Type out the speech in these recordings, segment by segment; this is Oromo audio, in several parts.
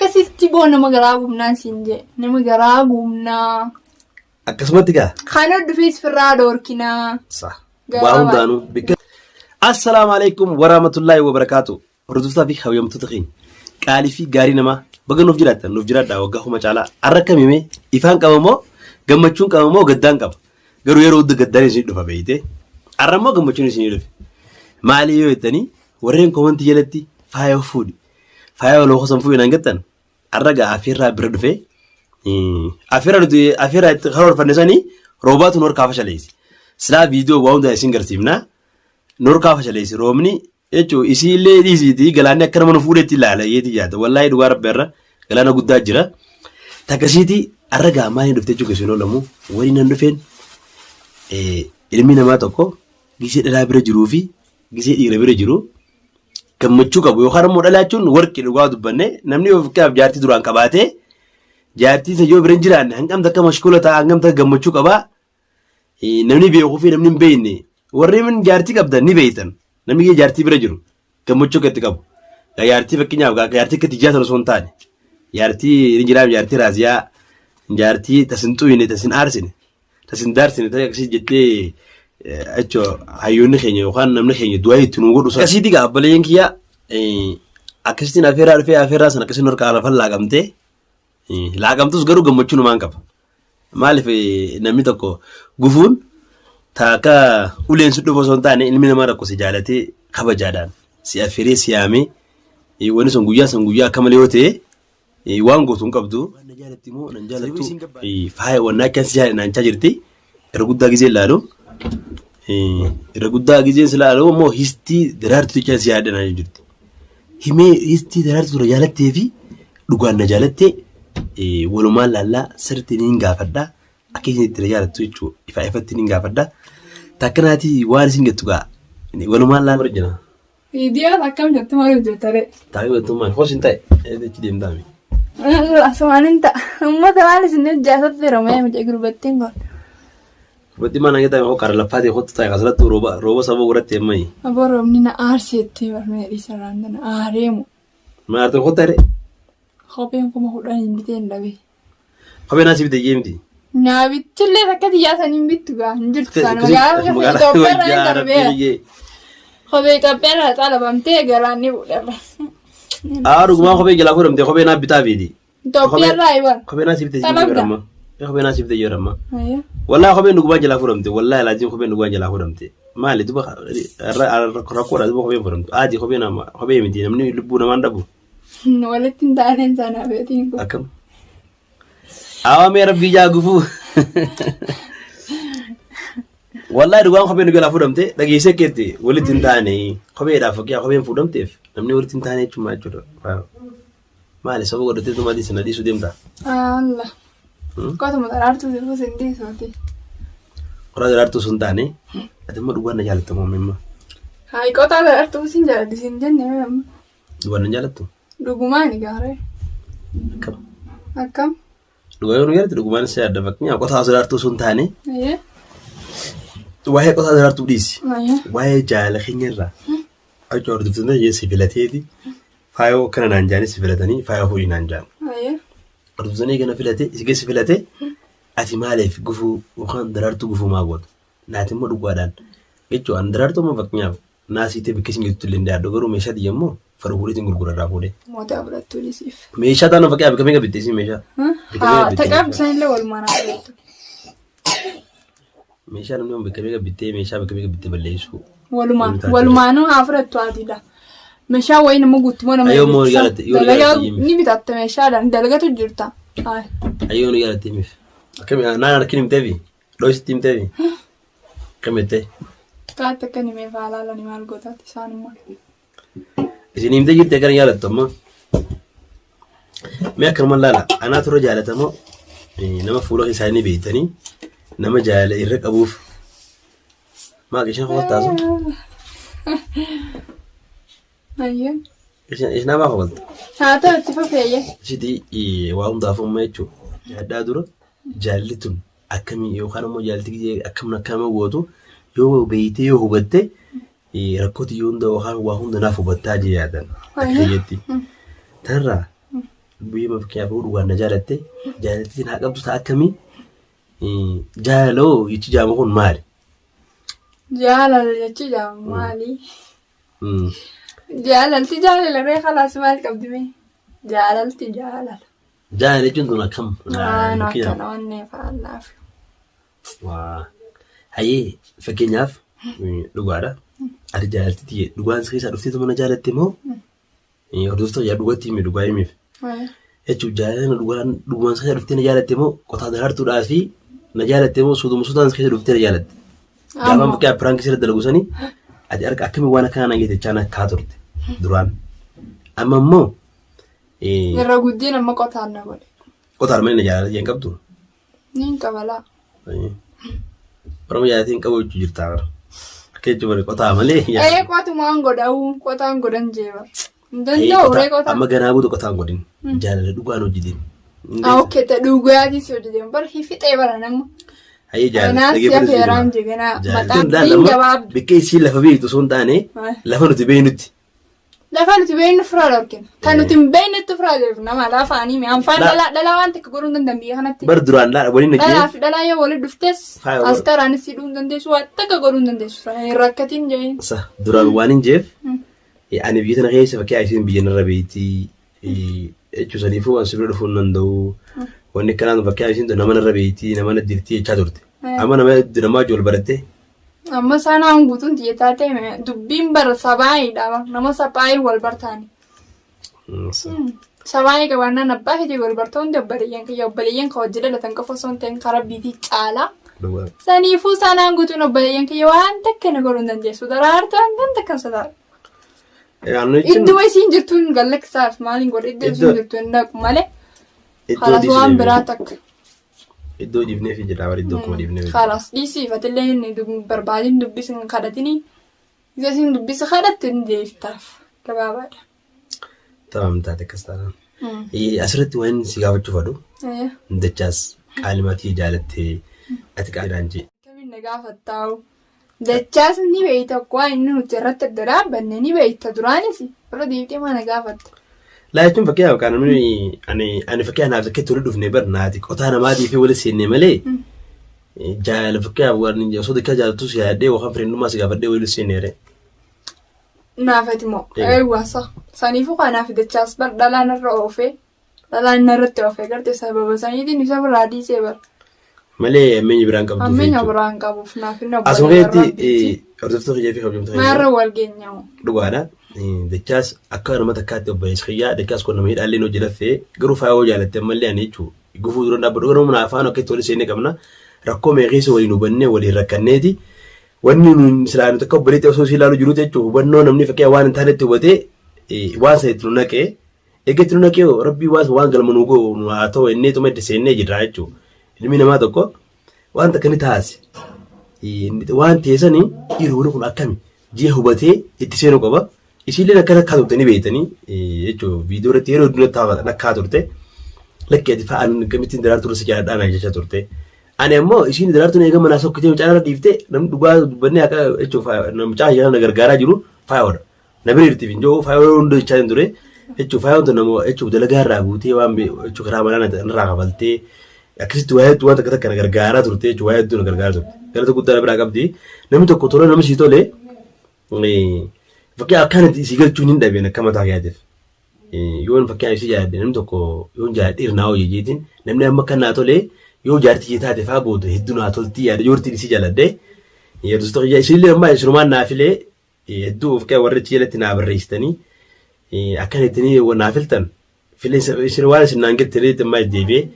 akkasitti boo nama garaa gumnaan siin jee nama garaa gumnaa. Akkasumatti gaa. Kan dhufees firraa doorkinaa. Waa hundaanuu bikka. Assalaamu alaikum warahmatullahi wabarakatuh. Hordoftoota fi hawwamtoota keenya. Qaalii fi gaarii namaa baga nuuf jiraatan nuuf jiraadhaa waggaa huma caalaa har'a kamimee ifaan qabamoo gammachuun qabamoo gaddaan qaba. Garuu yeroo hunda gaddaan isin dhufa beeyte har'a immoo gammachuun isin dhufe. Maali yoo jettanii warreen komantii jalatti faaya fuudhi. Faaya waloo qosan fuudhi naan gattan har'a gaa afeerraa bira dhufe. Afeerraa itti karoorfanne sanii roobaatu noor kaafa shaleessi. Silaa viidiyoo waa hundaa isin garsiifnaa noor kaafa shaleessi roobni jechuun isiillee dhiisiiti galaanni akka nama nu fuudhetti ilaala yeeti jaata wallaahi dhugaa rabbeerra galaana guddaa jira. Takkasiiti har'a gaa maaliin dhuftee jechuun isin oolamu waliin nan dhufeen ilmi namaa tokko gisee dhalaa bira jiruu fi gisee dhiira bira jiru gammachuu qabu yookaan immoo dhalaachuun warqii dhugaa dubbanne namni of kaaf jaartii duraan qabaatee jaartii isa yoo bira hin jiraanne hangamta akka mashkuula ta'a hangamta gammachuu qabaa namni beekuu fi namni hin beekne warri min jaartii qabdan ni beektan namni jaartii bira jiru gammachuu gatti qabu jaartii fakkeenyaaf jaartii akka tijjaa sana osoo hin taane jaartii ni jiraam jaartii raasiyaa jaartii tasin xuyine tasin aarsine tasin daarsine ta'e akkasii jettee achoo hayyoonni keenya yookaan namni keenya du'aa itti nu godhu akkasiiti gaa abbaleen kiyyaa akkasitiin afeeraa dhufee afeeraa sana akkasiin harkaa lafan laaqamtee laaqamtus garuu gammachuu numaan qaba. Maaliif namni tokko gufuun taaka uleen sun dhufa osoo hin taane ilmi namaa rakkoo si jaalatee kabajaadhaan si affeeree si yaamee wanni sun guyyaa akka malee yoo ta'e waan gootu hin qabdu. Waan na jaalatti moo nan jaalattu faaya wannaa akkan si jaalattu jirti irra guddaa gisee ilaalu irra guddaa gisee ilaalu immoo histii daraartuu icaan si yaadanaa jirti. Himee histii daraartuu tura jaalattee fi dhugaan na jaalattee walumaan laallaa sirriitti niin gaafadhaa akka isin itti jaalattu jechuudha ifa ifatti niin gaafadhaa takkanaati waan isin gettu gaa walumaan laallaa bira jira. Viidiyoo akkam jettu maal hojjettare? Taa'ee jettu maal hosin ta'e eedachi deemtaami. Asumaanin ta'a uummata maal isin jaasatti firamee mucaa gurbattiin godha. Gurbattiin maal nagee taa'e qara laffaatee hottu taa'e asirratti rooba sababa godhatte ammayyi. Aboo roobni na aarseetti barmee dhiisarraan dana aareemu. Maal ta'e hotta jedhee? Kopheen kuma kudhan hin biteen dhabe. Kopheen asii bitee jeemti. Nyaabittillee akka xiyyaatan hin bittu gaa hin jirtu sana magaalaa Itoophiyaa irraa hin darbeera. Kophee Itoophiyaa irraa xaalabamtee garaan ni fuudhama. Dhugumaa kophee jalaa fuudhamtee kophee naaf bitaa fiidi. Itoophiyaa irraa iban. Kopheen asii bitee jedhama. Kopheen asii bitee jedhama. Wallaahi kopheen dhugumaa jalaa fuudhamte wallaahi laajiin kopheen dhugumaa jalaa fuudhamte. Maali duba rakkoodha duba kopheen fuudhamtu aadi kophee miti namni lubbuu namaan dhabu. Walitti hin taaneen sana beetiin kun. Akkam. Awwaamee rabbii jaagufuu. Wallaahi dhugaan kopheen dhugaa fuudhamte dhageessee keetti walitti hin taane kopheedhaaf fakkiyaa kopheen fuudhamteef namni walitti hin taane jechuudha jechuudha. Maali sababa godhatee tumatii sana dhiisuu deemtaa? Allah. Kotuma daraartuu deemuu sin dhiisuuti. Qoraa daraartuu sun taane ati immoo dhugaan na jaalattamu amma. Haa qotaa daraartuu sin jaalladhi sin jenne amma. Dhugaan na jaalattu? Dhugumaan gaaree. Akkam. Akkam. Dhugaa yoo nu jaalatti dhugumaan isa yaadda fakkeenyaaf qotaa daraartuu sun taane. Waa'ee qotaa daraartuu dhiisi. Waa'ee jaala keenyarraa. Akka hordoftoonni jeessi filateeti. Faayoo kana naan jaanii si filatanii faayoo fuudhii naan jaan. Hordoftoonni kana filatee si geessi filatee ati maaliif gufuu yookaan daraartuu gufuu maa gootu? Naati immoo dhugaadhaan jechuudha daraartuu immoo fakkeenyaaf naasiitee bakka isin jirtu illee ndaaddo garuu meeshaa dhiyya immoo farbuulitiin gurgurarraa fuudhee. Mootaa fudhattuu dhiisiif. Meeshaa taanoo fakkii abika meeqa bittee si meeshaa? Taqaab isaanillee walumaan haasa'eetu. Meeshaa namni bakka meeqa bittee meeshaa bakka meeqa bittee balleessu. Walumaanuu haa fudhattu adiidha. Meeshaa wayii nama guutummoo nama ni bitatta meeshaadhaan dalagatu jirta. Ayyoo nu yaalattee miif. Naan harkiin himteefi dhoositti himteefi kamettee. Kaatti akka nimee faalaalanii maal gootaati isaanimmoo. Isin himtee jirtee kan yaalattu amma. Mee akkanuma laala anaa turre jaalatamoo nama fuula isaanii beektanii nama jaalala irra qabuuf maa qishaan qofattaasu? Ayyee. Isheen maa qofatti? Haa ta'u itti fafeeyye. Ishiitii waa hundaaf amma jechuudha. Yaaddaa dura jaalli tun akkamii yookaan immoo jaalti akkama gootu yoo beeytee yoo hubatte rakkooti yoo hunda yookaan waa hunda naaf hubattaa jee yaadan. Akkayyatti. Tanirraa biyya fakkeenyaaf dhugaan na jaalatte jaalattiin haa qabdu ta'a akkamii jaalaloo jechi jaamu kun maali? Jaalala jechi jaamu maali? Jaalalti jaalala ree khalaas maal qabdi mee? Jaalalti jaalala. Jaalala jechuun tun akkam? Akkana onnee fa'aanaaf. Waa hayyee fakkeenyaaf dhugaadha. Ati jaalalti dhugaan keessaa dhufteetu mana jaalatte moo? Hordoftoota yaa dhugatti himi dhugaa himiif. Jechuun jaalala dhugumaan keessaa dhuftee na jaalatte moo qotaa daraartuudhaa fi na jaalatte moo suutaan keessaa dhuftee na jaalatte? Gaafaan bakkee appiraan keessatti dalagusanii ati arga akkamii waan akkanaa nageenyachaa na kaa turte duraan. Amma immoo. Irra guddin amma qotaan na godhe. Qotaan malee na jaalala jeen qabdu? Ni qabalaa. Oromoo jaalatiin qabu jechuu jirtaa bara. Akka jechuun qotaa malee. Qotumaan godhau qotaan godhan jeeba. Danda'u ree qotaa. Amma ganaa guutuu qotaan godhin. Jaalala dhugaan hojjetin. Okkee ta'e dhugaatis hojjetin bara hifixee bara nama. Hayyee jaalala. Kanaaf seeraan jeganaa maxxansiin gabaabdu. Bikkee isiin lafa beektu osoo hin taane lafa nuti beeknutti. Lafa nuti beeknu firaa dhorkina. Kan nuti hin beeknetti firaa deebiin nama lafaanii mi'aanfaan dhalaa waan takka godhuu hin danda'an biyya kanatti. Bar duraan waliin nagee. Dhalaa fi dhalaa yoo waliin dhuftes askaraanis hidhuu hin dandeessu waan takka godhuu hin dandeessu. Rakkatiin jeen. Duraan waan hin jeef ani biyya tana keessa fakkii isiin biyya narra beektii jechuun saniifuu waan sirrii dhufuu hin danda'u. Wanni kanaan fakkii isiin nama narra beektii nama na dirtii jechaa turte. Amma nama wal baratte. Amma sanaan guutuun xiyyeetaa ta'e dubbiin bara sabaayidha nama sabaayii wal bartaani. Sabaayii qabaannaan abbaa fi wal bartaa hundi obboleeyyan kan hojii dhalatan qofa osoo hin ta'in karaa biitii caalaa. Saniifuu sanaan guutuun obboleeyyan kiyya waan takka na godhuu hin dandeessu daraartuu waan takka sodaadha. Iddoo isiin jirtuun gallaksaaf maaliin godhe iddoo isiin jirtuun dhaqu malee karas waan biraa takka. Iddoo dhiibneef jedhaa warri iddoo kuma dhiibneef. Karas dhiisiifatillee inni barbaadiin dubbisuun kadhatinii isin dubbisa kadhattin deeftaaf gabaabaadha. Tapham taate akkas taanaan. Asirratti waan si gaafachuu fadhu. Dachaas qaalimatii jaalattee ati qaadaan jee. Kamiin na gaafattaa'u. Dachaas ni beeyta waan inni nuti irratti adda dhaabbanne ni beeyta duraanis yeroo deebitee mana gaafatta. Laachuun fakkii yookaan ani fakkii anaaf fakkeetti waliin dhufnee barnaati qotaa namaatii fi waliin seennee malee jaalala fakkii waan osoo dikkaa jaalattus yaadee waan firiindummaa si gaafadhee waliin seenneere. Naafati moo eewwaasa saniifuu kanaaf dachaas bar dhalaan irra oofee dhalaan irratti oofee gartee sababa saniitiin isa biraa dhiisee bara. Malee ammeenya biraan qabduuf. Ammeenya biraan qabuuf naaf inni obboleessa. Asumeetti hordoftoota kiyyaa fi kabajamtoota kiyyaa. Maarra wal geenyaa'u. Dhugaadha. Dachaas akka nama takkaatti obboleessa kiyyaa dachaas kun nama hidhaallee hojii laffee garuu faayoo jaalatte ammallee ani jechuudha. Gufuu dura dhaabbatu garuu mana afaan akka itti waliin seennee qabna. Rakkoo meeqeessa waliin hubannee waliin rakkanneeti. Wanni nuun silaanu takka obboleetti osoo si ilaalu jiruuti jechuudha. Hubannoo namni fakkii waan hin taanetti hubatee waan sana itti nu naqee egaa itti nu naqee rabbii waan galma nu ga'u haa ta'u innee tuma itti seennee jirra jechuudha. Ilmi namaa tokko waan takka ni taase waan teessanii dhiironni kun akkami ji'a hubatee itti seenuu qaba. Isiillee akka nakkaa turte ni beektanii jechuudha. Viidiyoo irratti yeroo hedduun nakkaa turte lakkee ati fa'aan gamittiin daraartuu irra si jaaladhaan jecha turte. Ani ammoo isiin daraartuun eegama naas tokkitee mucaan irra dhiiftee namni dhugaa dubbannee akka jechuudha mucaan ishee na gargaaraa jiru faayoodha. Na bira irratti finjoo faayoo hunda jechaa hin ture jechuudha faayoo nama jechuudha dalagaa irraa guutee waan jechuudha karaa manaa irraa kafaltee akkasitti waa hedduu waan takka takka na gargaaraa turte jechuudha waa hedduu na gargaaraa turte. Galata guddaa na biraa qabdi namni tokko tola nama sii tole fakkii akkanatti isii galchuun hin dhabeen akka mataa kiyyaatiif. Yoon fakkii isii jaalladhe namni tokko yoon jaalladhe irnaa hojii jeetiin namni amma akka naa tolee yoo jaartii taate fa'aa booda hedduu naa toltii yaada joortiin isii jaalladhe yeroo tokko isiillee ammaa isumaan naafilee hedduu of kee warri jalatti naa barreessitanii akkanatti naa filtan filee isin waan isin naan gettanii ammaa deebi'ee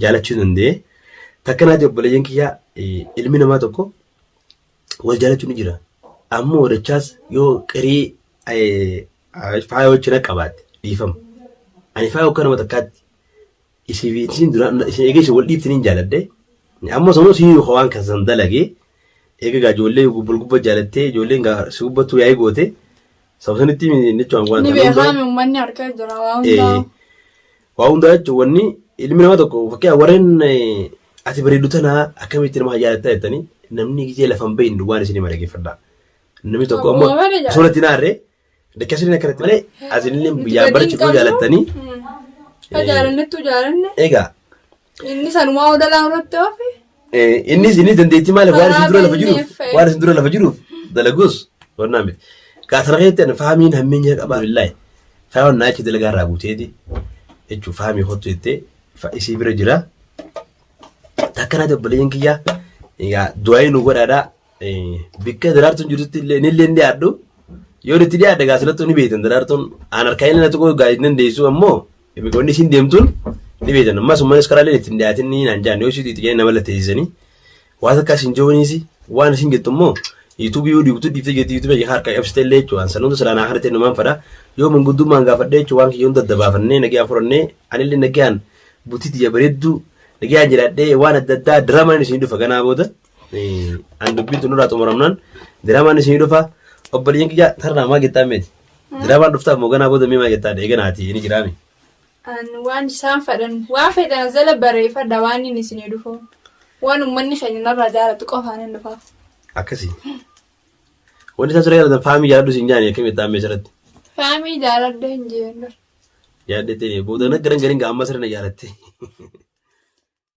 jaalachuu danda'e takkanaati obboleeyyan kiyyaa ilmi namaa tokko wal jaalachuu ni jira ammoo dachaas yoo qirii faayoo cina qabaatte dhiifama ani faayoo akka nama takkaatti isin duraan isin eegeessi wal dhiiftanii jaaladde ammoo sammuu si waan kan san dalagee egaa ijoollee gubba jaalattee ijoolleen si gubbattuu yaa'ii goote sabsanitti jechuun waan ni beekamu uummanni harkaa jira waa hundaa jechuun wanni ilmi nama tokko fakkii warreen ati bareedu tanaa akkamitti nama jaalatta jettanii namni gisee lafan bahin waan isin hima dhageeffadha namni tokko ammoo suuratti naarree dakkasanii akkanatti malee asinillee biyyaa barachiifuu jaalattanii Jaalanne. Egaa. Inni sanumaa odalaan irratti oofe. Inni dandeettii maali waan isin dura lafa jiruuf dalaguus wannaa miti. Gaatara keetti faamiin hammeenya qabaa billaahi. Faayoon naachi dalagaa irraa guuteeti jechuun faamii hottu jettee isii bira jira. Takkanaa dabbaleen kiyyaa egaa du'aayi nu godhaadhaa bikka daraartuun jirtutti illee inni illee ni dhiyaadhu yoo itti dhiyaadha gaasilattuu ni beektan daraartuun aan harkaa inni na tokko gaazii dandeessu ammoo wanni isiin deemtuun ni beektan ammas ummanis karaalee ittiin dhiyaatin ni naan jaan yoo isiitu itti nama latteessisanii waan akka isin jooniisi waan isin jettu immoo yuutuubii yoo dhiibtu dhiiftee jettee yuutuubii harka qabsitee illee jechuudha sanuutu silaanaa hartee numaan fadha yoo manguddummaan gaafadhee jechuudha waan kiyyoon daddabaafannee nagee afurannee anillee nageeyaan butiitti bareedduu nageeyaan jedhadhee waan adda addaa diraamaan isin dhufa ganaa booda an dubbiin tunurraa xumuramnaan diraamaan isin dhufa obboleeyyan kiyyaa tarnaa maa gettaa meeti diraamaan dhuftaaf moo ganaa booda mee maa gettaa eeganaati ni jiraami. Waan isaan fedhan waan fedhan zala bareeffadha waan inni isin dhufu waan uummanni keenya narraa jaalatu qofaan hin dhufaaf. Akkasii. Wanti isaan siree jaalatan faamii jaaladhu isin jaanii akkamitti taa'amee jiratti. Faamii jaaladhu hin jeennu. Yaaddettee booda naggaran gariin gaamma sirna jaalatte.